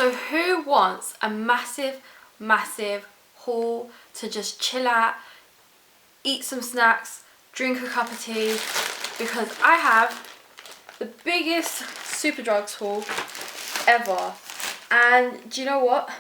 So who wants a massive haul to just chill at, eat some snacks, drink a cup of tea? Because I have the biggest Superdrugs haul ever. And do you know what?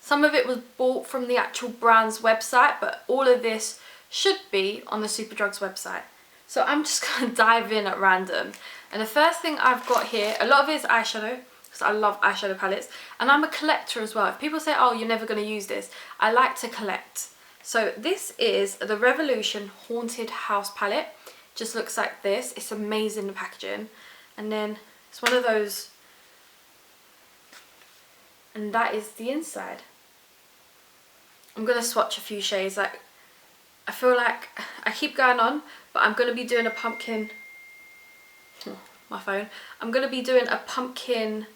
Some of it was bought from the actual brand's website, but all of this should be on the Superdrugs website. So I'm just going to dive in at random. And the first thing I've got here, a lot of it is eyeshadow, because I love eyeshadow palettes. And I'm a collector as well. If people say, oh, you're never going to use this, I like to collect. So this is the Revolution Haunted House palette. Just looks like this. It's amazing, the packaging. And then it's one of those, and that is the inside. I'm going to swatch a few shades. Like, I feel like I keep going on, but I'm going to be doing a pumpkin, my phone, I'm going to be doing a pumpkin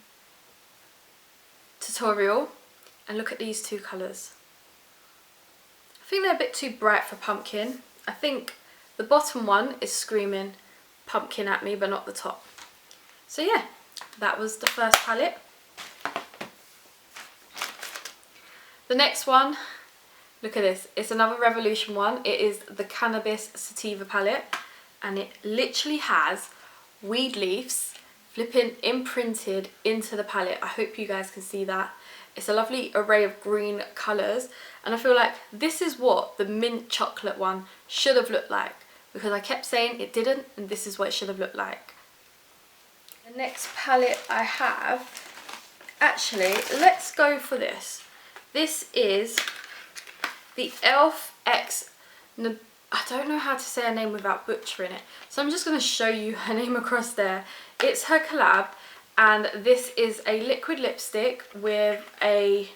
tutorial. And look at these two colours. I think they're a bit too bright for pumpkin. I think the bottom one is screaming pumpkin at me, but not the top. So yeah, that was the first palette. The next one, look at this. It's another Revolution one. It is the Cannabis Sativa palette. And it literally has weed leaves flipping imprinted into the palette. I hope you guys can see that. It's a lovely array of green colours. And I feel like this is what the mint chocolate one should have looked like. Because I kept saying it didn't, and this is what it should have looked like. The next palette I have, actually, let's go for this. This is the e.l.f. X, I don't know how to say her name without butchering it, so I'm just going to show you her name across there. It's her collab, and this is a liquid lipstick with a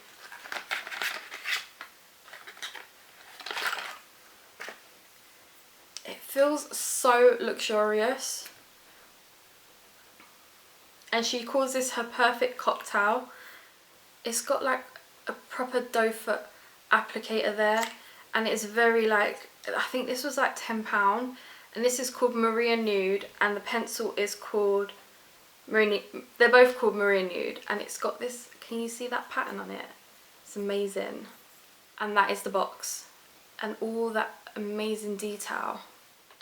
it feels so luxurious, and she calls this her perfect cocktail. It's got like a proper doe foot applicator there, and it's very like, I think this was like £10, and this is called Maria Nude, and the pencil is called Maria, they're both called Maria Nude, and it's got this, can you see that pattern on it? It's amazing. And that is the box and all that amazing detail.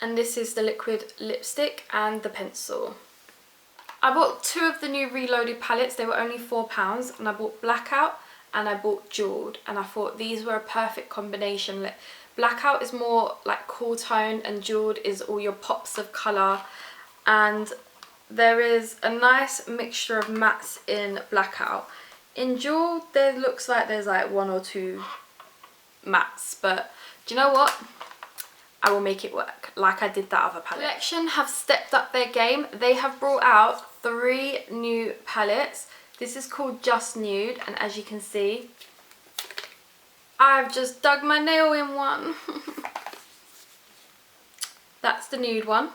And this is the liquid lipstick and the pencil. I bought two of the new Reloaded palettes. They were only £4, and I bought Blackout and I bought Jeweled, and I thought these were a perfect combination. Blackout is more like cool tone, and Jeweled is all your pops of colour, and there is a nice mixture of mattes in Blackout. In Jeweled there looks like there's like one or two mattes, but do you know what? I will make it work like I did that other palette. Collection have stepped up their game. They have brought out 3 new palettes. This is called Just Nude, and as you can see, I've just dug my nail in one. That's the nude one,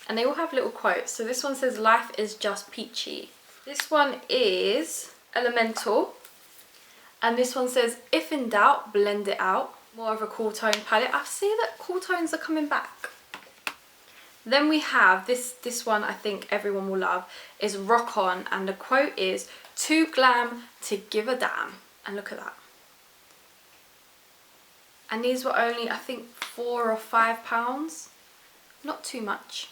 and they all have little quotes. So this one says, life is just peachy. This one is Elemental, and this one says, if in doubt, blend it out. More of a cool tone palette. I see that cool tones are coming back. Then we have this one, I think everyone will love, is Rock On, and the quote is, too glam to give a damn. And look at that. And these were only, I think, £4 or £5. Not too much.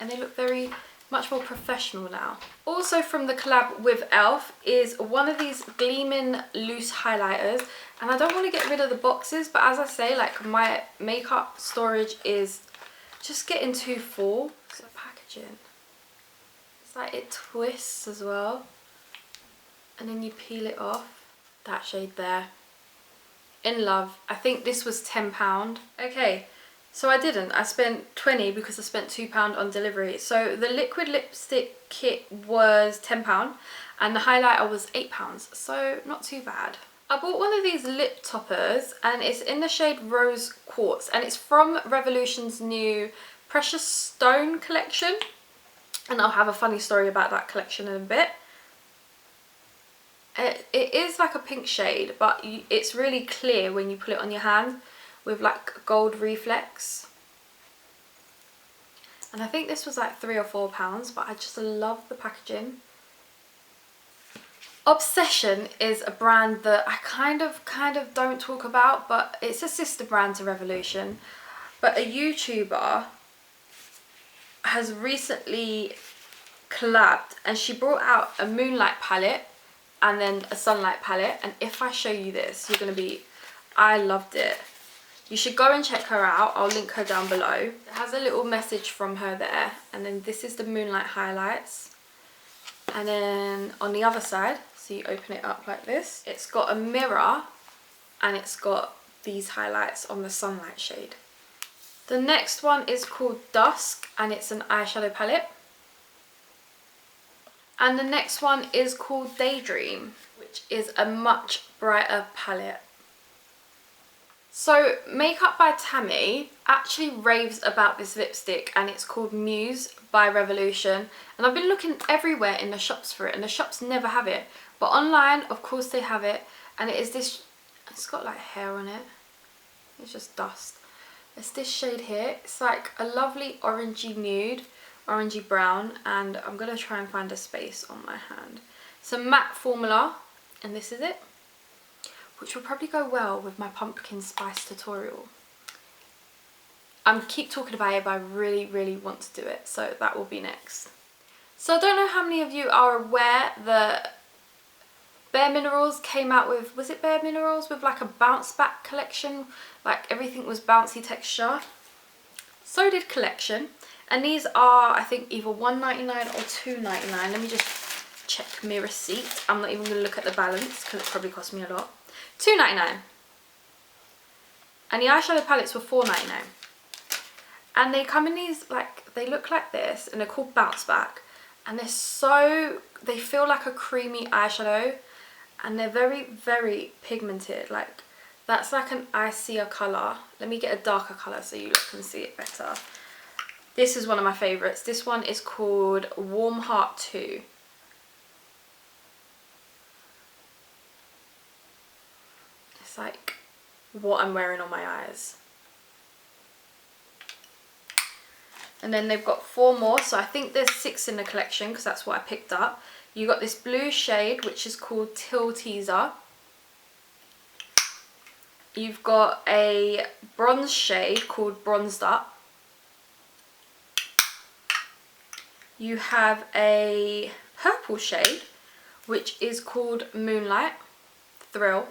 And they look very much more professional now. Also from the collab with e.l.f. is one of these gleaming loose highlighters, and I don't want to get rid of the boxes, but as I say, like, my makeup storage is just getting too full. So packaging, it's like it twists as well, and then you peel it off. That shade there, In Love. I think this was £10. Okay, so I didn't. I spent 20 because I spent £2 on delivery. So the liquid lipstick kit was £10 and the highlighter was £8. So not too bad. I bought one of these lip toppers, and it's in the shade Rose Quartz, and it's from Revolution's new Precious Stone collection. And I'll have a funny story about that collection in a bit. It is like a pink shade, but it's really clear when you put it on your hand with like gold reflex. And I think this was like £3 or £4, but I just love the packaging. Obsession is a brand that I kind of don't talk about, but it's a sister brand to Revolution. But a YouTuber has recently collabed and she brought out a moonlight palette and then a sunlight palette, and if I show you this, you're gonna be, I loved it. You should go and check her out. I'll link her down below. It has a little message from her there, and then this is the moonlight highlights. And then on the other side, so you open it up like this, it's got a mirror and it's got these highlights on the sunlight shade. The next one is called Dusk and it's an eyeshadow palette. And the next one is called Daydream, which is a much brighter palette. So Makeup by Tammy actually raves about this lipstick, and it's called Muse by Revolution. And I've been looking everywhere in the shops for it, and the shops never have it. But online, of course they have it. And it is this, it's got like hair on it. It's just dust. It's this shade here. It's like a lovely orangey nude, orangey brown. And I'm going to try and find a space on my hand. It's a matte formula, and this is it, which will probably go well with my pumpkin spice tutorial. I keep talking about it, but I really want to do it, so that will be next. So I don't know how many of you are aware that Bare Minerals came out with, was it Bare Minerals, with like a bounce back collection, like everything was bouncy texture. So did Collection, and these are, I think, either $1.99 or $2.99. Let me just check my receipt. I'm not even going to look at the balance because it probably cost me a lot. $2.99, and the eyeshadow palettes were $4.99, and they come in these, like, they look like this, and they're called Bounce Back, and they're so, they feel like a creamy eyeshadow, and they're very pigmented. Like, that's like an icier colour. Let me get a darker colour so you can see it better. This is one of my favourites. This one is called Warm Heart 2. Like what I'm wearing on my eyes. And then they've got 4 more, so I think there's 6 in the collection because that's what I picked up. You got this blue shade which is called Till Teaser. You've got a bronze shade called Bronzed Up. You have a purple shade which is called Moonlight Thrill.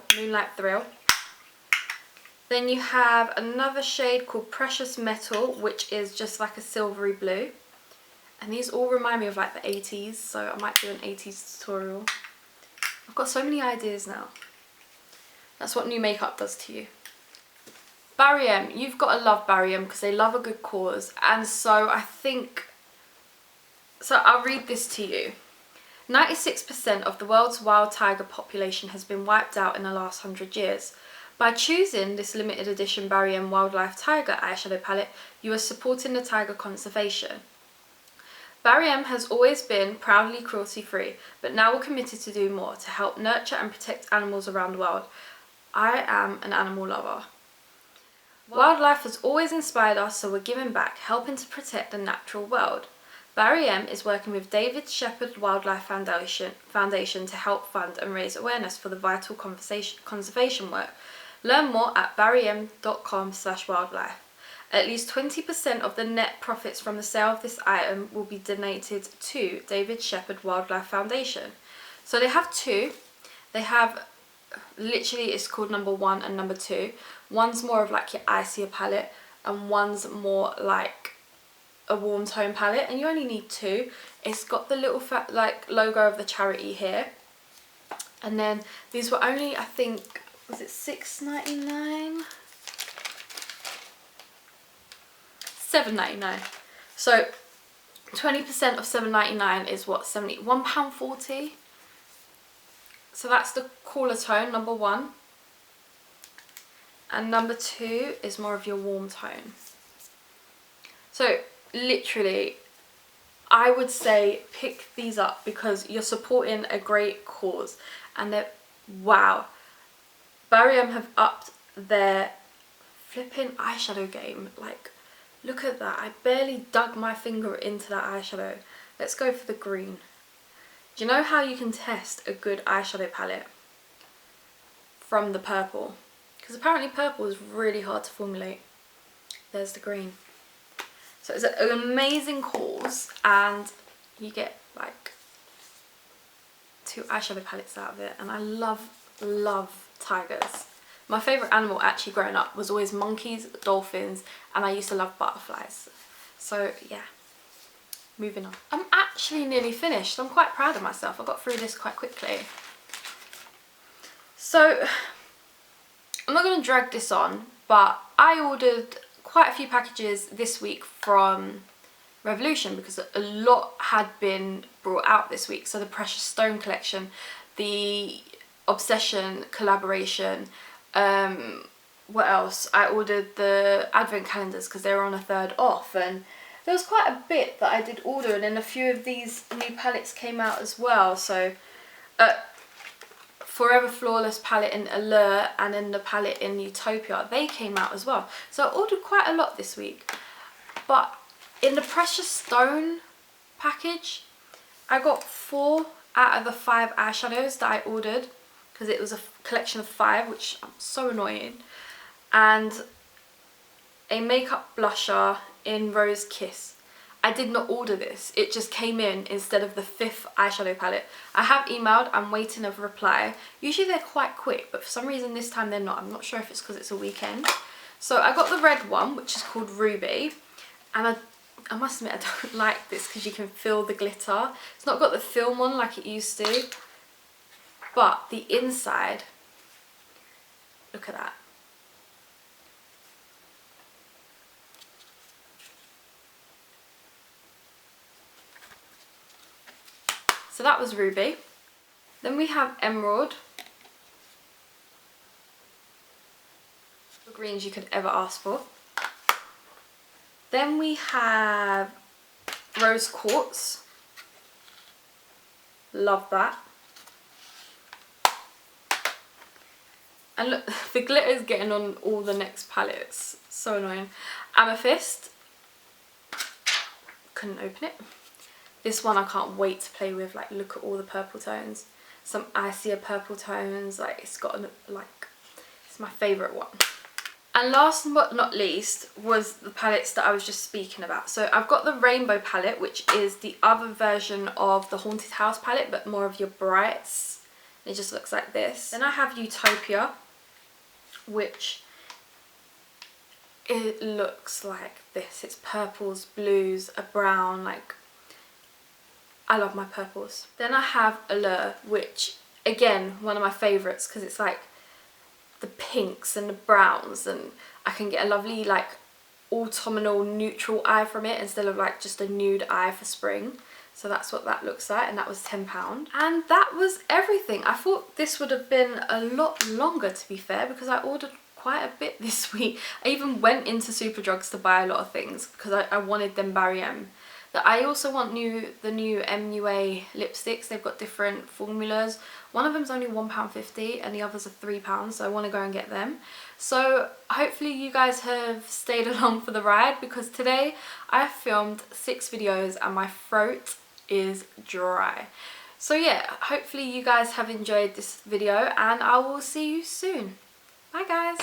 Then you have another shade called Precious Metal, which is just like a silvery blue. And these all remind me of like the 80s, so I might do an 80s tutorial. I've got so many ideas now. That's what new makeup does to you. Barry M, you've got to love Barry M because they love a good cause. And so I think, so I'll read this to you. 96% of the world's wild tiger population has been wiped out in the last 100 years. By choosing this limited edition Barry M Wildlife Tiger eyeshadow palette, you are supporting the tiger conservation. Barry M has always been proudly cruelty-free, but now we're committed to do more to help nurture and protect animals around the world. I am an animal lover. Wildlife has always inspired us, so we're giving back, helping to protect the natural world. Barry M is working with David Shepherd Wildlife Foundation to help fund and raise awareness for the vital conservation work. Learn more at barrym.com/wildlife. At least 20% of the net profits from the sale of this item will be donated to David Shepherd Wildlife Foundation. So they have 2. They have, literally it's called number 1 and number 2. One's more of like your icier palette and one's more like a warm tone palette, and you only need 2. It's got the little like logo of the charity here, and then these were only, I think, was it $6.99? $7.99. So 20% of $7.99 is what, £1.40. So that's the cooler tone, number 1, and number 2 is more of your warm tone. So literally, I would say pick these up because you're supporting a great cause, and they're, wow, Barry M have upped their flipping eyeshadow game. Like, look at that. I barely dug my finger into that eyeshadow. Let's go for the green. Do you know how you can test a good eyeshadow palette? From the purple. Because apparently purple is really hard to formulate. There's the green. So it's an amazing course, and you get like 2 eyeshadow palettes out of it, and I love tigers. My favourite animal actually growing up was always monkeys, dolphins, and I used to love butterflies. So yeah, moving on. I'm actually nearly finished. I'm quite proud of myself. I got through this quite quickly. So I'm not going to drag this on, but I ordered quite a few packages this week from Revolution because a lot had been brought out this week. So the Precious Stone collection, the Obsession collaboration, what else? I ordered the advent calendars because they were on a third off, and there was quite a bit that I did order, and then a few of these new palettes came out as well. So Forever Flawless palette in Allure and then the palette in Utopia, they came out as well. So I ordered quite a lot this week. But in the Precious Stone package, I got 4 out of the 5 eyeshadows that I ordered, because it was a collection of 5, which I'm so annoying. And a makeup blusher in Rose Kiss. I did not order this, it just came in instead of the 5th eyeshadow palette. I have emailed, I'm waiting a reply. Usually they're quite quick, but for some reason this time they're not. I'm not sure if it's because it's a weekend. So I got the red one, which is called Ruby, and I must admit I don't like this because you can feel the glitter. It's not got the film on like it used to, but the inside, look at that. So that was Ruby. Then we have Emerald. The greens you could ever ask for. Then we have Rose Quartz. Love that. And look, the glitter is getting on all the next palettes. So annoying. Amethyst. Couldn't open it. This one I can't wait to play with. Like, look at all the purple tones. Some icier purple tones. Like, it's got like, it's my favourite one. And last but not least was the palettes that I was just speaking about. So I've got the Rainbow palette, which is the other version of the Haunted House palette, but more of your brights. It just looks like this. Then I have Utopia, which it looks like this. It's purples, blues, a brown, like, I love my purples. Then I have Allure, which again, one of my favourites, because it's like the pinks and the browns, and I can get a lovely like autumnal neutral eye from it instead of like just a nude eye for spring. So that's what that looks like, and that was £10. And that was everything. I thought this would have been a lot longer, to be fair, because I ordered quite a bit this week. I even went into Superdrugs to buy a lot of things because I wanted them Barry M. I also want the new MUA lipsticks. They've got different formulas. One of them's only £1.50 and the others are £3, so I want to go and get them. So hopefully you guys have stayed along for the ride, because today I filmed 6 videos and my throat is dry. So yeah, hopefully you guys have enjoyed this video, and I will see you soon. Bye guys.